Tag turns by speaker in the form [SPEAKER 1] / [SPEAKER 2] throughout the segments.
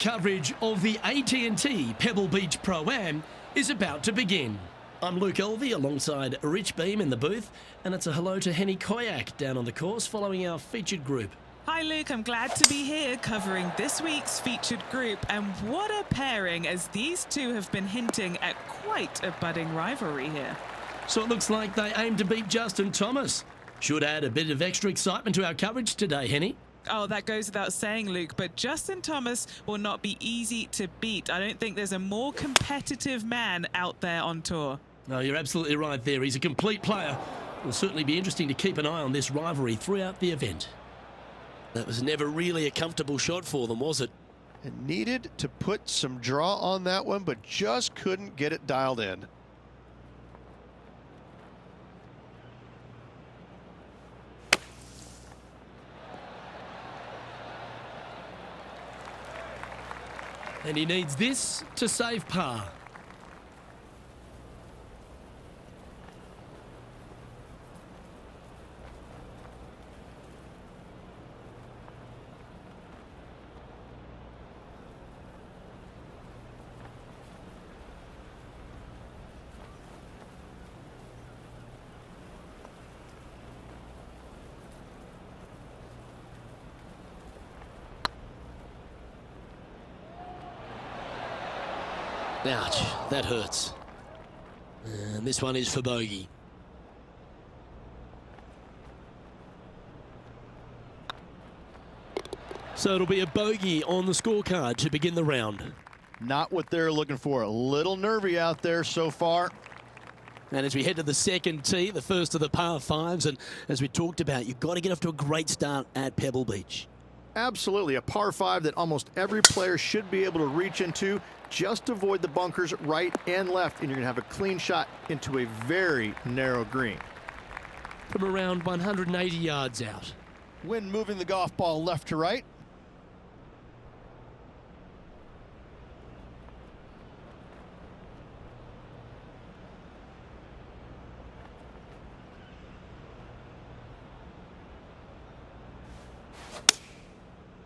[SPEAKER 1] Coverage of the AT&T Pebble Beach Pro-Am is about to begin. I'm Luke Elvey alongside Rich Beam in the booth, and it's a hello to Henny Koyak down on the course following our featured group.
[SPEAKER 2] Hi Luke, I'm glad to be here covering this week's featured group, and what a pairing, as these two have been hinting at quite a budding rivalry here.
[SPEAKER 1] So it looks like they aim to beat Justin Thomas. Should add a bit of extra excitement to our coverage today, Henny.
[SPEAKER 2] Oh, that goes without saying, Luke, but Justin Thomas will not be easy to beat. I don't think there's a more competitive man out there on tour.
[SPEAKER 1] No, you're absolutely right there. He's a complete player. It'll certainly be interesting to keep an eye on this rivalry throughout the event. That was never really a comfortable shot for them, was it?
[SPEAKER 3] And needed to put some draw on that one, but just couldn't get it dialed in.
[SPEAKER 1] And he needs this to save par. Ouch, that hurts. And this one is for bogey. So it'll be a bogey on the scorecard to begin the round.
[SPEAKER 3] Not what they're looking for. A little nervy out there so far.
[SPEAKER 1] And as we head to the second tee, the first of the par fives, and as we talked about, you've got to get off to a great start at Pebble Beach.
[SPEAKER 3] Absolutely, a par 5 that almost every player should be able to reach into. Just avoid the bunkers right and left, and you're going to have a clean shot into a very narrow green.
[SPEAKER 1] From around 180 yards out.
[SPEAKER 3] Wind moving the golf ball left to right.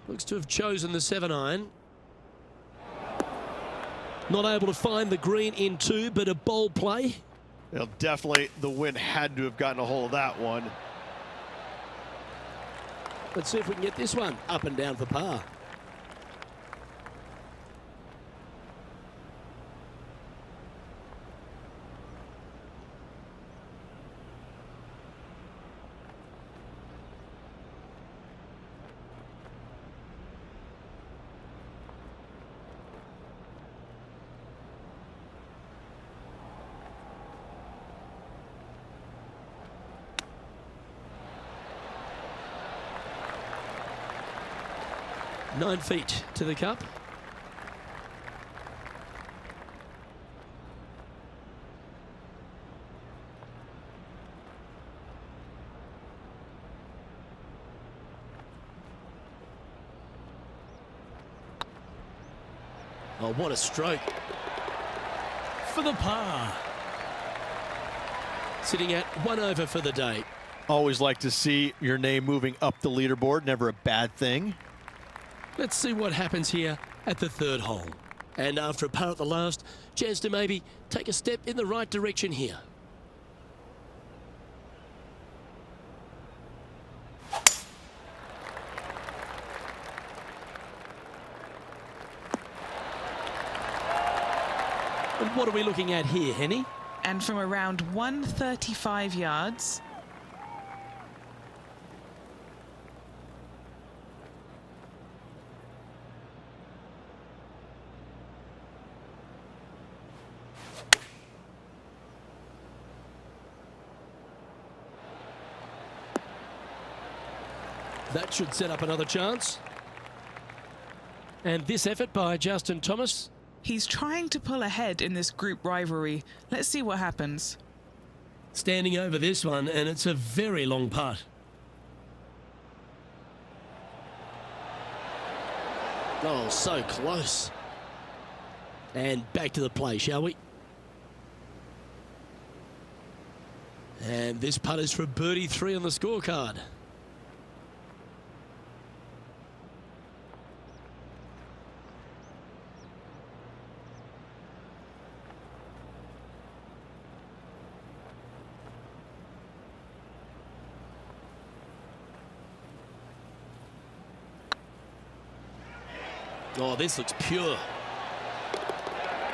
[SPEAKER 1] Looks to have chosen the 7-iron. Not able to find the green in two, but a bold play.
[SPEAKER 3] Well, definitely the wind had to have gotten a hold of that one.
[SPEAKER 1] Let's see if we can get this one up and down for par. Nine feet to the cup. Oh, what a stroke. For the par. Sitting at 1 over for the day.
[SPEAKER 3] Always like to see your name moving up the leaderboard. Never a bad thing.
[SPEAKER 1] Let's see what happens here at the third hole. And after a par at the last, chance to maybe take a step in the right direction here. And what are we looking at here, Henny?
[SPEAKER 2] And from around 135 yards,
[SPEAKER 1] that should set up another chance. And this effort by Justin Thomas.
[SPEAKER 2] he's trying to pull ahead in this group rivalry. Let's see what happens.
[SPEAKER 1] Standing over this one, and it's a very long putt. Oh, so close. And back to the play, shall we? And this putt is for birdie 3 on the scorecard. Oh, this looks pure.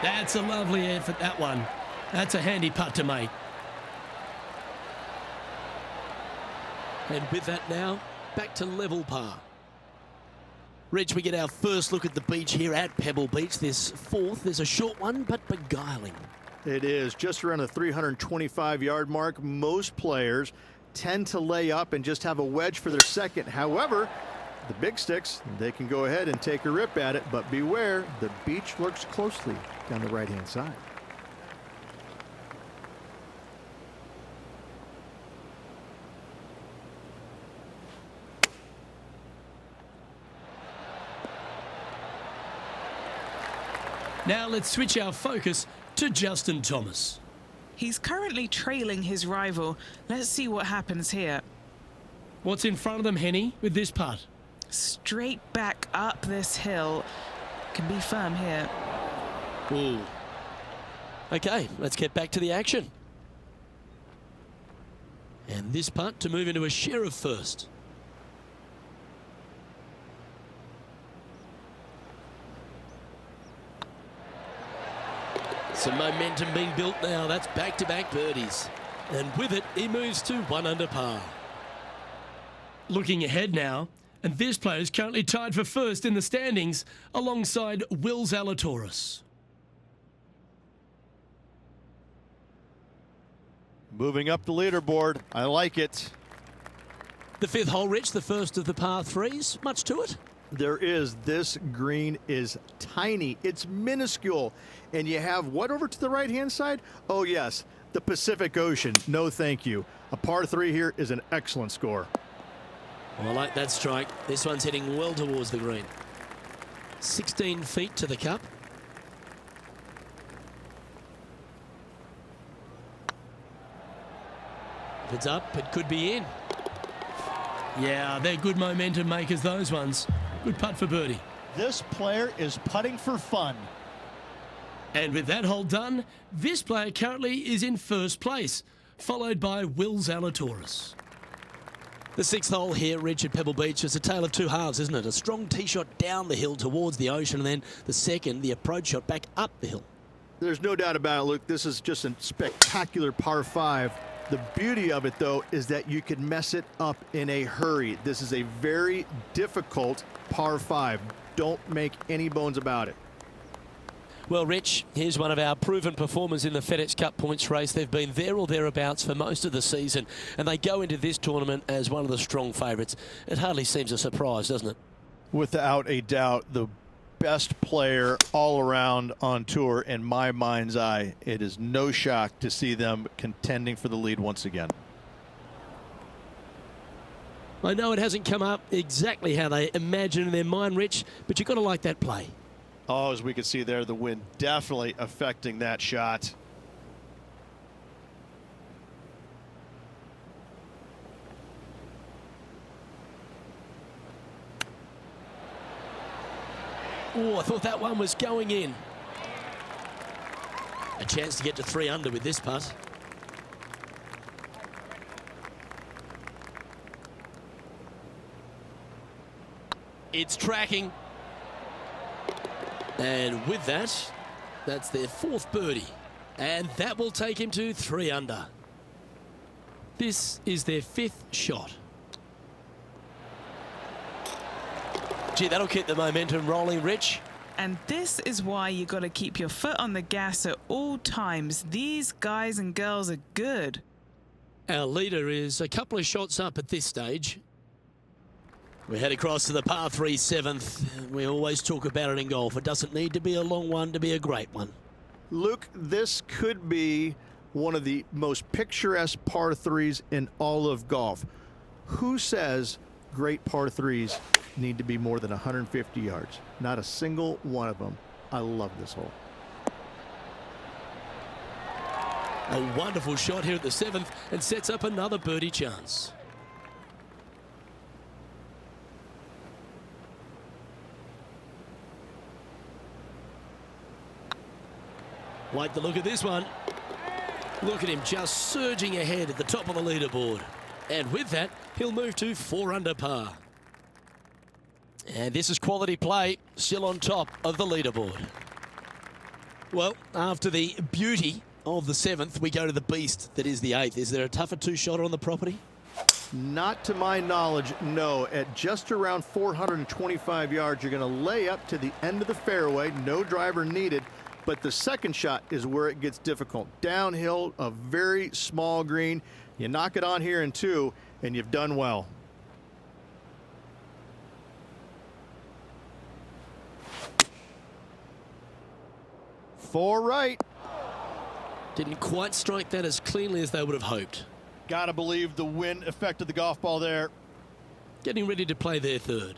[SPEAKER 1] That's a lovely effort, that one. That's a handy putt to make. And with that now, back to level par. Rich, we get our first look at the beach here at Pebble Beach. This fourth is a short one, but beguiling.
[SPEAKER 3] It is just around the 325-yard mark. Most players tend to lay up and just have a wedge for their second. However, the big sticks, they can go ahead and take a rip at it, but beware, the beach lurks closely down the right-hand side.
[SPEAKER 1] Now let's switch our focus to Justin Thomas.
[SPEAKER 2] He's currently trailing his rival. Let's see what happens here.
[SPEAKER 1] What's in front of them, Henny, with this putt?
[SPEAKER 2] Straight back up this hill. Can be firm here.
[SPEAKER 1] Ooh. Okay, let's get back to the action. And this putt to move into a share of first. Some momentum being built now. That's back-to-back birdies. And with it, he moves to 1 under par. Looking ahead now, and this player is currently tied for first in the standings alongside Will Zalatoris.
[SPEAKER 3] Moving up the leaderboard. I like it.
[SPEAKER 1] The fifth hole, Rich, the first of the par threes. Much to it?
[SPEAKER 3] There is. This green is tiny. It's minuscule. And you have what over to the right-hand side? Oh, yes, the Pacific Ocean. No, thank you. A par 3 here is an excellent score.
[SPEAKER 1] Well, I like that strike. This one's heading well towards the green. 16 feet to the cup. If it's up, it could be in. Yeah, they're good momentum makers, those ones. Good putt for birdie.
[SPEAKER 4] This player is putting for fun.
[SPEAKER 1] And with that hole done, this player currently is in first place, followed by Will Zalatoris. The sixth hole here, Rich, at Pebble Beach, is a tale of two halves, isn't it? A strong tee shot down the hill towards the ocean, and then the second, the approach shot back up the hill.
[SPEAKER 3] There's no doubt about it, Luke. This is just a spectacular par 5. The beauty of it, though, is that you can mess it up in a hurry. This is a very difficult par 5. Don't make any bones about it.
[SPEAKER 1] Well, Rich, here's one of our proven performers in the FedEx Cup points race. They've been there or thereabouts for most of the season, and they go into this tournament as one of the strong favourites. It hardly seems a surprise, doesn't it?
[SPEAKER 3] Without a doubt, the best player all around on tour in my mind's eye. It is no shock to see them contending for the lead once again.
[SPEAKER 1] I know it hasn't come up exactly how they imagine in their mind, Rich, but you've got to like that play.
[SPEAKER 3] Oh, as we can see there, the wind definitely affecting that shot.
[SPEAKER 1] Oh, I thought that one was going in. A chance to get to 3 under with this putt. It's tracking. And with that, that's their 4th birdie. And that will take him to 3 under. This is their 5th shot. Gee, that'll keep the momentum rolling, Rich.
[SPEAKER 2] And this is why you got to keep your foot on the gas at all times. These guys and girls are good.
[SPEAKER 1] Our leader is a couple of shots up at this stage. We head across to the par 3 7th. We always talk about it in golf. It doesn't need to be a long one to be a great one.
[SPEAKER 3] Luke, this could be one of the most picturesque par 3s in all of golf. Who says great par 3s need to be more than 150 yards? Not a single one of them. I love this hole.
[SPEAKER 1] A wonderful shot here at the 7th and sets up another birdie chance. Like the look of this one. Look at him just surging ahead at the top of the leaderboard. And with that, he'll move to 4 under par. And this is quality play, still on top of the leaderboard. Well, after the beauty of the 7th, we go to the beast that is the 8th. Is there a tougher two-shotter on the property?
[SPEAKER 3] Not to my knowledge, no. At just around 425 yards, you're going to lay up to the end of the fairway. No driver needed. But the second shot is where it gets difficult. Downhill, a very small green. You knock it on here in 2, and you've done well. Four right.
[SPEAKER 1] Didn't quite strike that as cleanly as they would have hoped.
[SPEAKER 4] Gotta believe the wind affected the golf ball there.
[SPEAKER 1] Getting ready to play their 3rd.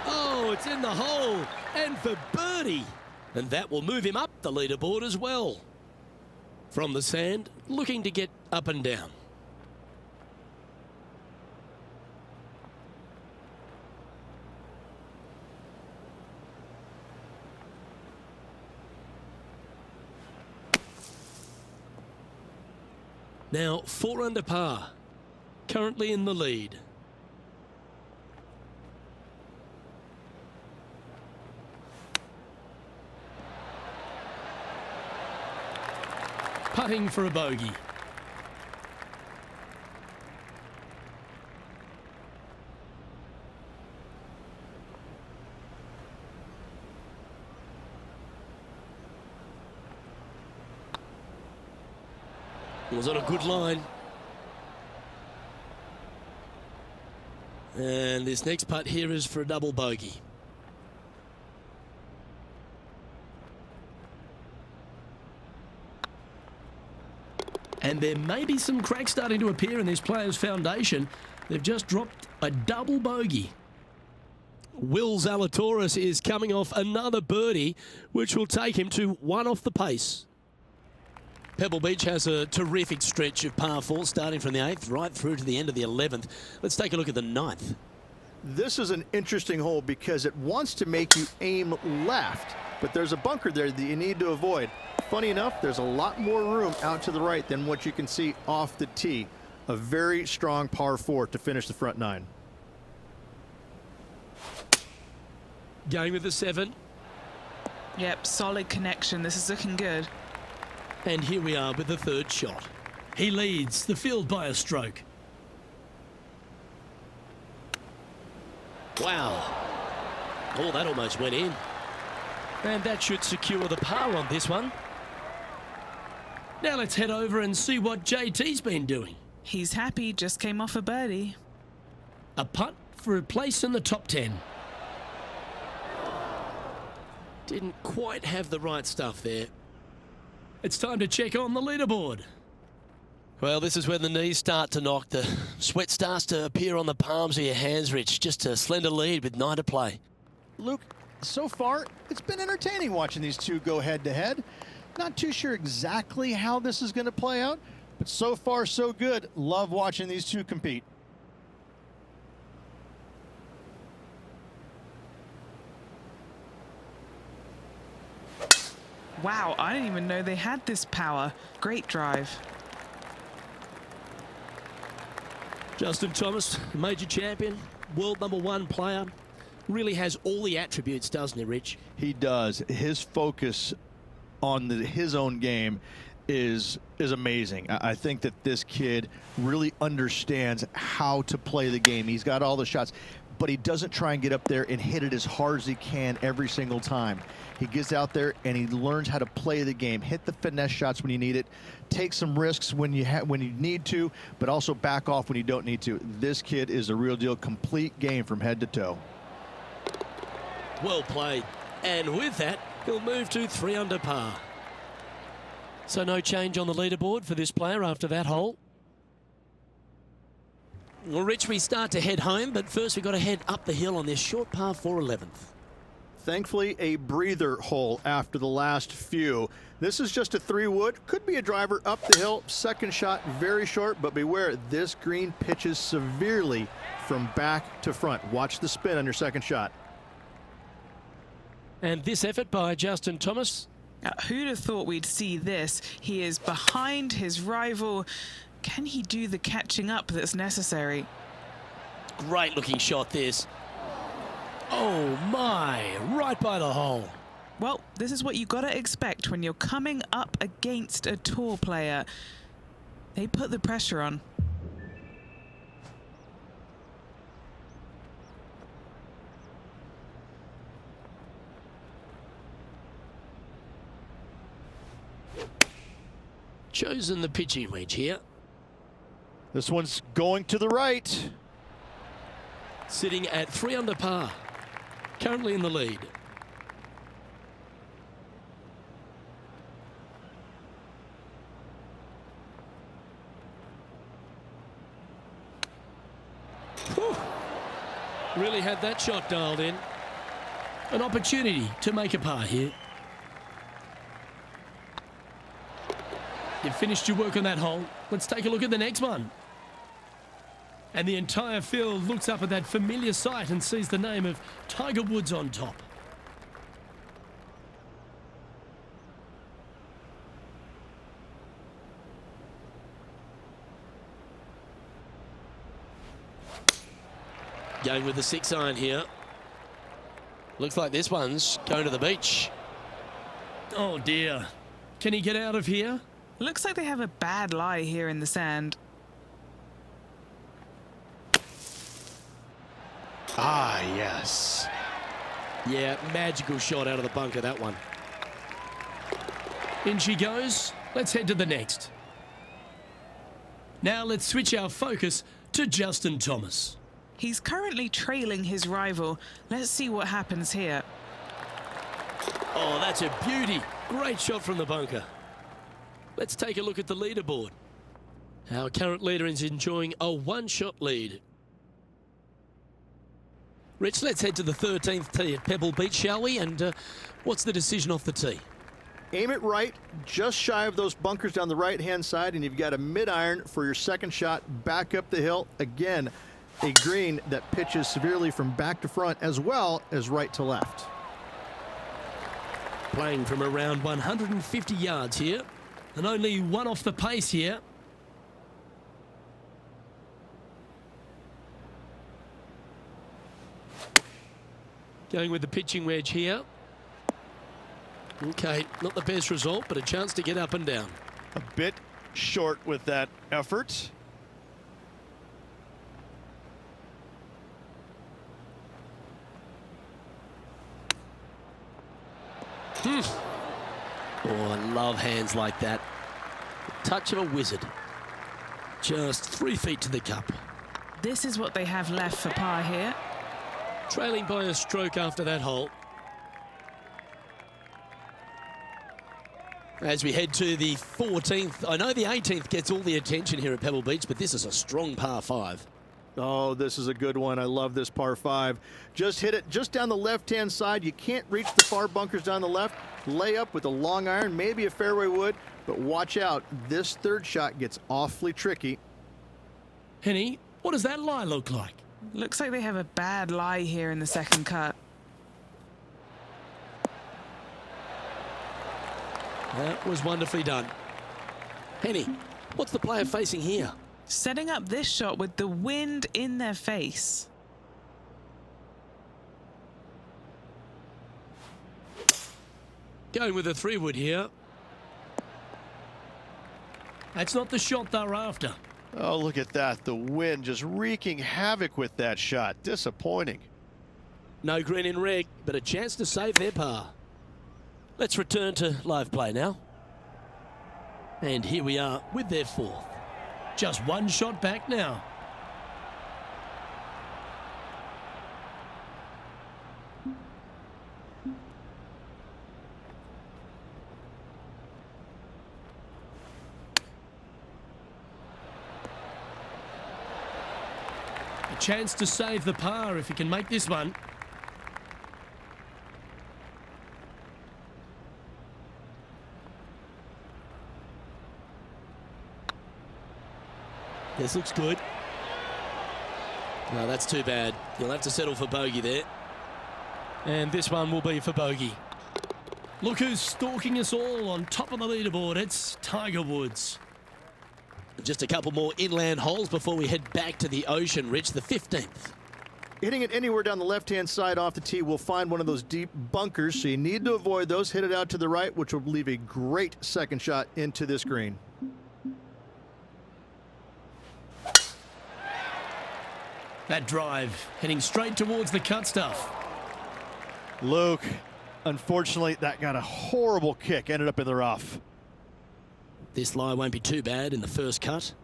[SPEAKER 1] Oh, it's in the hole, and for birdie. And that will move him up the leaderboard as well. From the sand, looking to get up and down. Now 4 under par, currently in the lead. Putting for a bogey. Was on a good line. And this next putt here is for a double bogey. And there may be some cracks starting to appear in this player's foundation. They've just dropped a double bogey. Will Zalatoris is coming off another birdie, which will take him to 1 off the pace. Pebble Beach has a terrific stretch of par 4, starting from the 8th right through to the end of the 11th. Let's take a look at the 9th.
[SPEAKER 3] This is an interesting hole because it wants to make you aim left, but there's a bunker there that you need to avoid. Funny enough, there's a lot more room out to the right than what you can see off the tee. A very strong par 4 to finish the front 9.
[SPEAKER 1] Going with the 7.
[SPEAKER 2] Yep, solid connection. This is looking good.
[SPEAKER 1] And here we are with the 3rd shot. He leads the field by a stroke. Wow. Oh, that almost went in. And that should secure the par on this one. Now let's head over and see what JT's been doing.
[SPEAKER 2] He's happy, just came off a birdie.
[SPEAKER 1] A putt for a place in the top 10. Didn't quite have the right stuff there. It's time to check on the leaderboard. Well, this is when the knees start to knock. The sweat starts to appear on the palms of your hands, Rich. Just a slender lead with 9 to play.
[SPEAKER 4] Luke, so far, it's been entertaining watching these two go head-to-head. Not too sure exactly how this is going to play out, but so far, so good. Love watching these two compete.
[SPEAKER 2] Wow, I didn't even know they had this power. Great drive.
[SPEAKER 1] Justin Thomas, major champion, world #1 player, really has all the attributes, doesn't he, Rich?
[SPEAKER 3] He does. His focus on his own game is amazing. I think that this kid really understands how to play the game. He's got all the shots, but he doesn't try and get up there and hit it as hard as he can every single time. He gets out there and he learns how to play the game, hit the finesse shots when you need it, take some risks when you need to, but also back off when you don't need to. This kid is a real deal, complete game from head to toe.
[SPEAKER 1] Well played. And with that, he'll move to 3 under par. So no change on the leaderboard for this player after that hole. Well, Rich, we start to head home, but first we've got to head up the hill on this short par 4 11th.
[SPEAKER 3] Thankfully, a breather hole after the last few. This is just a 3-wood. Could be a driver up the hill. Second shot, very short, but beware, this green pitches severely from back to front. Watch the spin on your second shot.
[SPEAKER 1] And this effort by Justin Thomas.
[SPEAKER 2] Who'd have thought we'd see this? He is behind his rival Can he do the catching up that's necessary?
[SPEAKER 1] Great looking shot this. Oh my, right by the hole.
[SPEAKER 2] Well, this is what you got to expect when you're coming up against a tour player. They put the pressure on.
[SPEAKER 1] Chosen the pitching wedge here.
[SPEAKER 3] This one's going to the right.
[SPEAKER 1] Sitting at 3 under par. Currently in the lead. Whew. Really had that shot dialed in. An opportunity to make a par here. You've finished your work on that hole. Let's take a look at the next one. And the entire field looks up at that familiar sight and sees the name of Tiger Woods on top. Going with the 6-iron here. Looks like this one's going to the beach. Oh dear. Can he get out of here?
[SPEAKER 2] Looks like they have a bad lie here in the sand.
[SPEAKER 3] Ah, yes.
[SPEAKER 1] Yeah, magical shot out of the bunker, that one. In she goes. Let's head to the next. Now let's switch our focus to Justin Thomas.
[SPEAKER 2] He's currently trailing his rival. Let's see what happens here.
[SPEAKER 1] Oh, that's a beauty. Great shot from the bunker. Let's take a look at the leaderboard. Our current leader is enjoying a 1-shot lead. Rich, let's head to the 13th tee at Pebble Beach, shall we? And what's the decision off the tee?
[SPEAKER 3] Aim it right, just shy of those bunkers down the right-hand side, and you've got a mid-iron for your second shot back up the hill. Again, a green that pitches severely from back to front as well as right to left.
[SPEAKER 1] Playing from around 150 yards here, and only one off the pace here. Going with the pitching wedge here. Okay, not the best result, but a chance to get up and down.
[SPEAKER 3] A bit short with that effort.
[SPEAKER 1] Oh, I love hands like that. The touch of a wizard. Just 3 feet to the cup.
[SPEAKER 2] This is what they have left for par here.
[SPEAKER 1] Trailing by a stroke after that hole. As we head to the 14th, I know the 18th gets all the attention here at Pebble Beach, but this is a strong par 5.
[SPEAKER 3] Oh, this is a good one. I love this par 5. Just hit it just down the left-hand side. You can't reach the far bunkers down the left. Lay up with a long iron, maybe a fairway wood, but watch out. This third shot gets awfully tricky.
[SPEAKER 1] Henny, what does that lie look like?
[SPEAKER 2] Looks like they have a bad lie here in the second cut.
[SPEAKER 1] That was wonderfully done. Henny, what's the player facing here?
[SPEAKER 2] Setting up this shot with the wind in their face.
[SPEAKER 1] Going with a 3-wood here. That's not the shot they're after.
[SPEAKER 3] Oh, look at that. The wind just wreaking havoc with that shot. Disappointing.
[SPEAKER 1] No green in red, but a chance to save their par. Let's return to live play now. And here we are with their 4th. Just 1 shot back now. A chance to save the par if he can make this one. This looks good. No, that's too bad. You'll have to settle for bogey there. And this one will be for bogey. Look who's stalking us all on top of the leaderboard. It's Tiger Woods. Just a couple more inland holes before we head back to the ocean, Rich, the 15th.
[SPEAKER 3] Hitting it anywhere down the left-hand side off the tee will find one of those deep bunkers, so you need to avoid those. Hit it out to the right, which will leave a great second shot into this green.
[SPEAKER 1] That drive heading straight towards the cut stuff.
[SPEAKER 4] Luke, unfortunately, that got a horrible kick, ended up in the rough.
[SPEAKER 1] This lie won't be too bad in the first cut.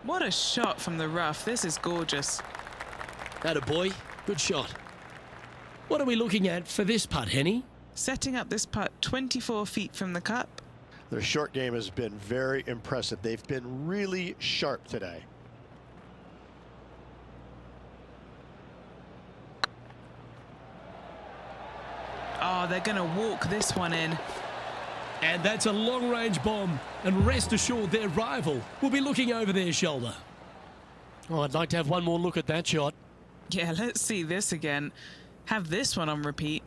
[SPEAKER 2] What a shot from the rough. This is gorgeous.
[SPEAKER 1] Atta boy, good shot. What are we looking at for this putt, Henny?
[SPEAKER 2] Setting up this putt 24 feet from the cup.
[SPEAKER 4] Their short game has been very impressive. They've been really sharp today.
[SPEAKER 2] Oh, they're going to walk this one in.
[SPEAKER 1] And that's a long-range bomb. And rest assured their rival will be looking over their shoulder. Oh, I'd like to have one more look at that shot.
[SPEAKER 2] Yeah, let's see this again. Have this one on repeat.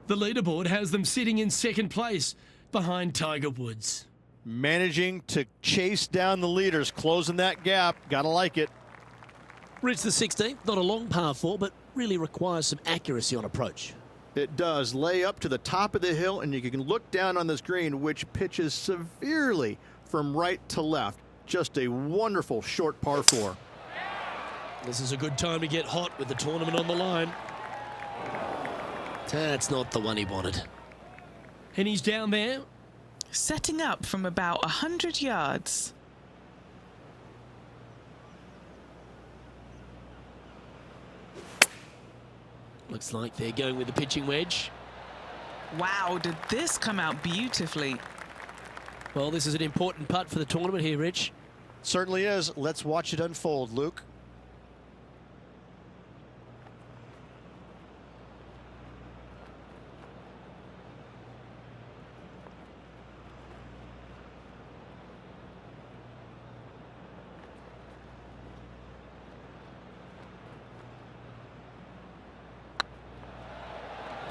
[SPEAKER 1] The leaderboard has them sitting in second place behind Tiger Woods.
[SPEAKER 4] Managing to chase down the leaders, closing that gap. Gotta like it.
[SPEAKER 1] Rich, the 16th, not a long par 4, but really requires some accuracy on approach.
[SPEAKER 3] It does. Lay up to the top of the hill, and you can look down on this green, which pitches severely from right to left. Just a wonderful short par 4.
[SPEAKER 1] This is a good time to get hot with the tournament on the line. That's not the one he wanted. And he's down there.
[SPEAKER 2] Setting up from about 100 yards.
[SPEAKER 1] Looks like they're going with the pitching wedge.
[SPEAKER 2] Wow, did this come out beautifully.
[SPEAKER 1] Well, this is an important putt for the tournament here, Rich.
[SPEAKER 4] Certainly is. Let's watch it unfold, Luke.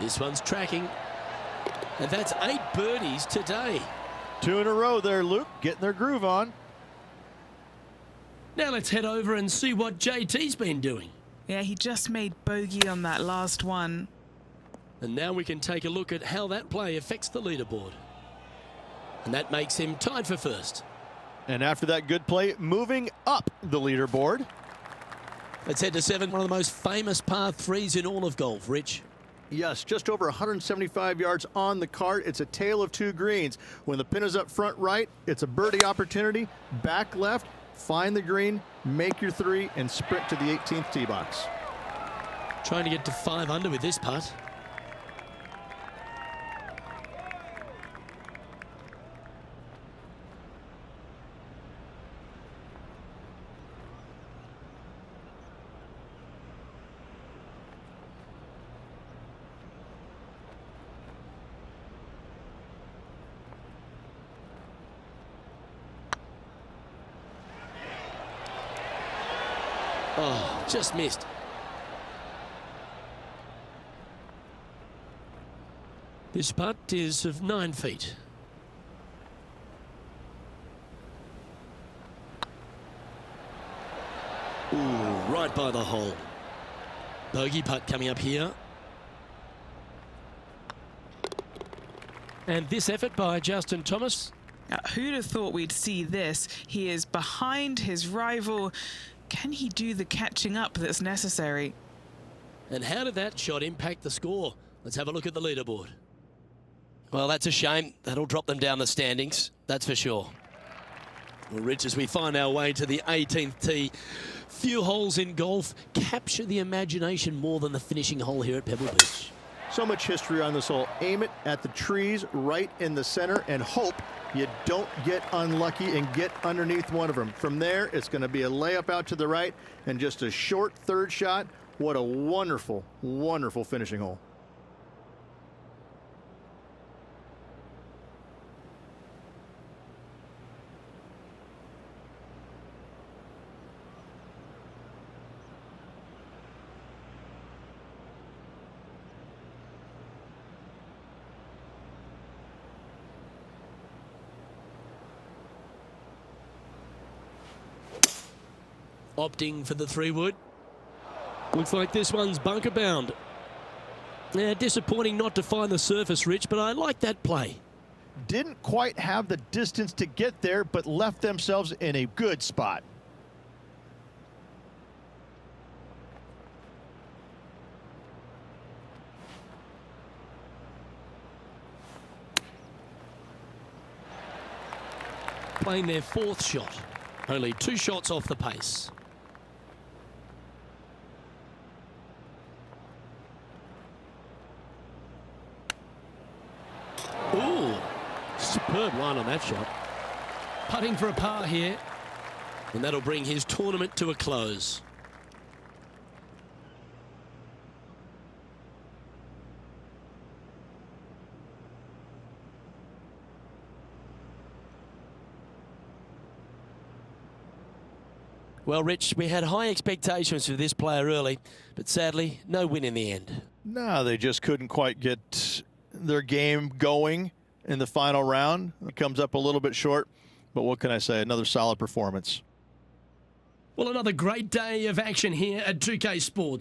[SPEAKER 1] This one's tracking. And that's 8 birdies today.
[SPEAKER 4] 2 in a row there, Luke. Getting their groove on.
[SPEAKER 1] Now let's head over and see what JT's been doing.
[SPEAKER 2] Yeah, he just made bogey on that last one.
[SPEAKER 1] And now we can take a look at how that play affects the leaderboard. And that makes him tied for first.
[SPEAKER 4] And after that good play, moving up the leaderboard.
[SPEAKER 1] Let's head to 7, one of the most famous par 3s in all of golf, Rich.
[SPEAKER 3] Yes, just over 175 yards on the cart. It's a tale of 2 greens. When the pin is up front right, it's a birdie opportunity. Back left, find the green, make your 3, and sprint to the 18th tee box.
[SPEAKER 1] Trying to get to 5 under with this putt. Oh, just missed. This putt is of 9 feet. Ooh, right by the hole. Bogey putt coming up here. And this effort by Justin Thomas.
[SPEAKER 2] Who'd have thought we'd see this? He is behind his rival. Can he do the catching up that's necessary?
[SPEAKER 1] And how did that shot impact the score? Let's have a look at the leaderboard. Well, that's a shame. That'll drop them down the standings, that's for sure. Well, Rich, as we find our way to the 18th tee, few holes in golf capture the imagination more than the finishing hole here at Pebble Beach.
[SPEAKER 3] So much history on this hole. Aim it at the trees right in the center and hope you don't get unlucky and get underneath one of them. From there, it's going to be a layup out to the right and just a short 3rd shot What a wonderful, wonderful finishing hole.
[SPEAKER 1] Opting for the 3-wood. Looks like this one's bunker bound. Yeah, disappointing not to find the surface, Rich, but I like that play.
[SPEAKER 4] Didn't quite have the distance to get there, but left themselves in a good spot.
[SPEAKER 1] Playing their 4th shot. Only 2 shots off the pace. Ooh, superb line on that shot. Putting for a par here, and that'll bring his tournament to a close. Well, Rich, we had high expectations for this player early, but sadly, no win in the end.
[SPEAKER 4] No, they just couldn't quite get their game going in the final round. It comes up a little bit short, but what can I say? Another solid performance.
[SPEAKER 1] Well, another great day of action here at 2K Sports.